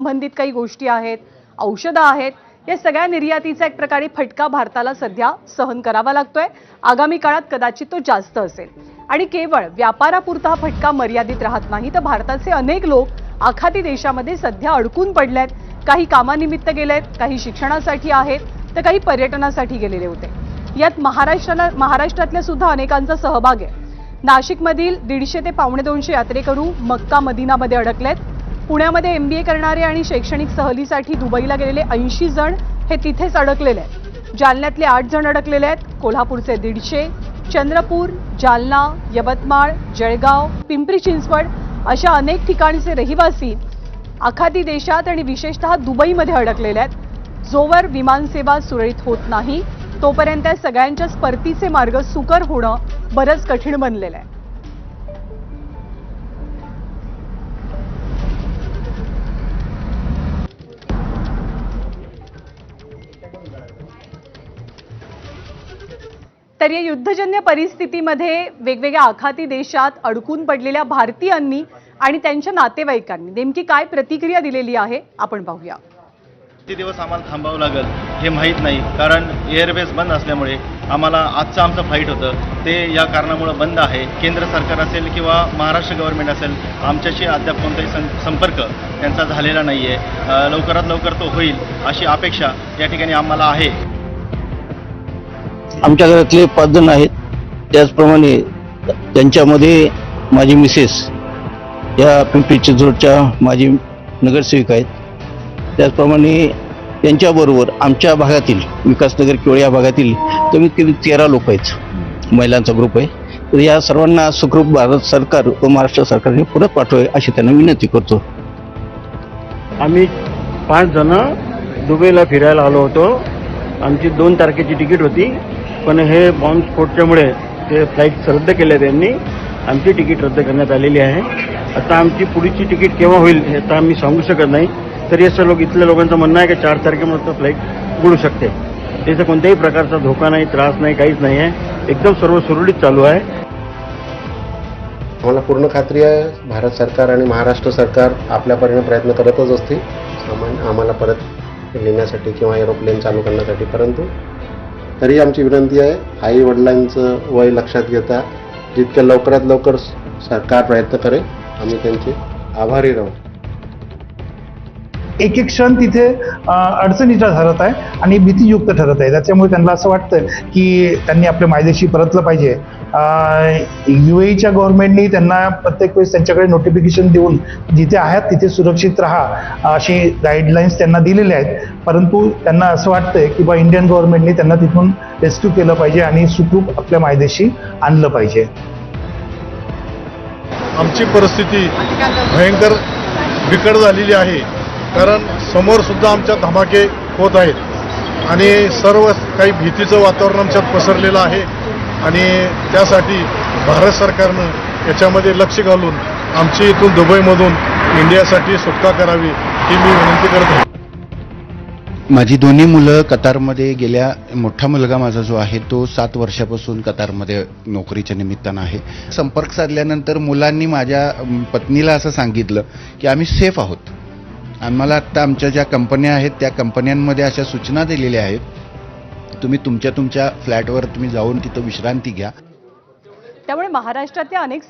संबंधित काही गोष्टी आहेत, औषधं आहेत, या सगळ्या निर्यातीचा एक प्रकारे फटका भारताला सध्या सहन करावा लागतोय। आगामी काळात कदाचित तो जास्त असेल आणि केवळ व्यापारापुरता हा फटका मर्यादित राहत नाही, तर भारताचे अनेक लोक आखाती देशामध्ये सध्या अडकून पडलेत। काही कामानिमित्त गेलेत, काही शिक्षणासाठी आहेत, तर काही पर्यटनासाठी गेलेले होते। यात महाराष्ट्रातल्या सुद्धा अनेकांचा सहभाग आहे। नाशिकमधील 150 ते 250 यात्रेकरू मक्का मदिनामध्ये अडकलेत। पुण्यामध्ये MBA करणारे आणि शैक्षणिक सहलीसाठी दुबईला गेलेले 80 जण हे तिथेच अडकलेले आहेत। जालन्यातले 8 जण अडकलेले आहेत। कोल्हापूरचे 150, चंद्रपूर, जालना, यवतमाळ, जळगाव, पिंपरी चिंचवड अशा अनेक ठिकाणचे रहिवासी आखाती देशात आणि विशेषतः दुबईमध्ये अडकलेले आहेत। जोवर विमानसेवा सुरळीत होत नाही तोपर्यंत सगळ्यांच्याच परतीचे मार्ग सुकर होणं बरंच कठीण बनलेलं आहे। तर या युद्धजन्य परिस्थितीमध्ये वेगवेगळ्या आखाती देशात अडकून पडलेल्या भारतीयांनी आणि त्यांच्या नातेवाईकांनी नेमकी काय प्रतिक्रिया दिलेली आहे आपण पाहूया। किती दिवस आम्हाला थांबावं लागेल हे माहीत नाही, कारण एअरवेज बंद असल्यामुळे आम्हाला आमचं फ्लाईट होतं ते या कारणामुळे बंद आहे। केंद्र सरकार असेल किंवा महाराष्ट्र गव्हर्नमेंट असेल, आमच्याशी अद्याप कोणताही संपर्क त्यांचा झालेला नाही आहे। लवकरात लवकर तो होईल अशी अपेक्षा या ठिकाणी आम्हाला आहे। आमच्या घरातले 5 जण आहेत, त्याचप्रमाणे त्यांच्यामध्ये माझी मिसेस या पिंपरी चिंचवडच्या माजी नगरसेविका आहेत। त्याचप्रमाणे त्यांच्याबरोबर आमच्या भागातील विकासनगर किंवा या भागातील कमीत कमी 13 लोक आहेत, महिलांचा ग्रुप आहे। तर या सर्वांना सुखरूप भारत सरकार व महाराष्ट्र सरकारने परत पाठवावे अशी त्यांना विनंती करतो। आम्ही 5 जण दुबईला फिरायला आलो होतो। आमची 2 तारखेची तिकीट होती, पण हे बॉम्बस्फोटच्यामुळे ते फ्लाईट रद्द केल्या त्यांनी। आमची तिकीट रद्द करण्यात आलेली आहे। आता आमची पुढची तिकीट केव्हा होईल हे आता आम्ही सांगू शकत नाही। तरी असं इथल्या लोकांचं म्हणणं आहे की 4 तारखेपर्यंत फ्लाईट उडू शकते। त्याचा कोणत्याही प्रकारचा धोका नाही, त्रास नाही, काहीच नाही आहे। एकदम सर्व सुरळीत चालू आहे। आम्हाला पूर्ण खात्री आहे भारत सरकार आणि महाराष्ट्र सरकार आपल्या परीने प्रयत्न करतच असते आम्हाला परत नेण्यासाठी किंवा एरोप्लेन चालू करण्यासाठी। परंतु तरी आमची विनंती आहे, आई वडिलांचं वय लक्षात घेता जितक्या लवकरात लवकर सरकार प्रयत्न करेल, आम्ही त्यांचे आभारी राहू। एक एक क्षण तिथे अडचणीचा ठरत आहे आणि भीतीयुक्त ठरत आहे। त्याच्यामुळे त्यांना असं वाटतं की त्यांनी आपल्या मायदेशी परतलं पाहिजे। UAEच्या गव्हर्नमेंटनी त्यांना प्रत्येक वेळेस त्यांच्याकडे नोटिफिकेशन देऊन जिथे आहेत तिथे सुरक्षित राहा अशी गाईडलाईन्स त्यांना दिलेल्या आहेत। परंतु त्यांना असं वाटतंय की इंडियन गव्हर्नमेंटनी त्यांना तिथून रेस्क्यू केलं पाहिजे आणि सुखरूप आपल्या मायदेशी आणलं पाहिजे। आमची परिस्थिती भयंकर बिकट झालेली आहे, कारण समोर सुद्धा आमच्या धमाके होत आहेत आणि सर्व काही भीतीचं वातावरण आमच्यात पसरलेलं आहे आणि त्यासाठी भारत सरकारनं याच्यामध्ये लक्ष घालून आमची इथून दुबईमधून इंडियासाठी सुटका करावी ही मी विनंती करत आहे। माझी दोन्ही मुलं कतारमध्ये गेल्या, मोठा मुलगा माझा जो आहे तो 7 वर्षापासून कतारमध्ये नोकरीच्या निमित्तानं आहे। संपर्क साधल्यानंतर मुलांनी माझ्या पत्नीला असं सांगितलं की आम्ही सेफ आहोत। आम्हाला आत्ता आमच्या ज्या कंपन्या आहेत त्या कंपन्यांमध्ये अशा सूचना दिलेल्या आहेत, तुम्ही तुमच्या फ्लॅटवर तुम्ही जाऊन तिथं विश्रांती घ्या। त्यामुळे महाराष्ट्रातल्या अनेक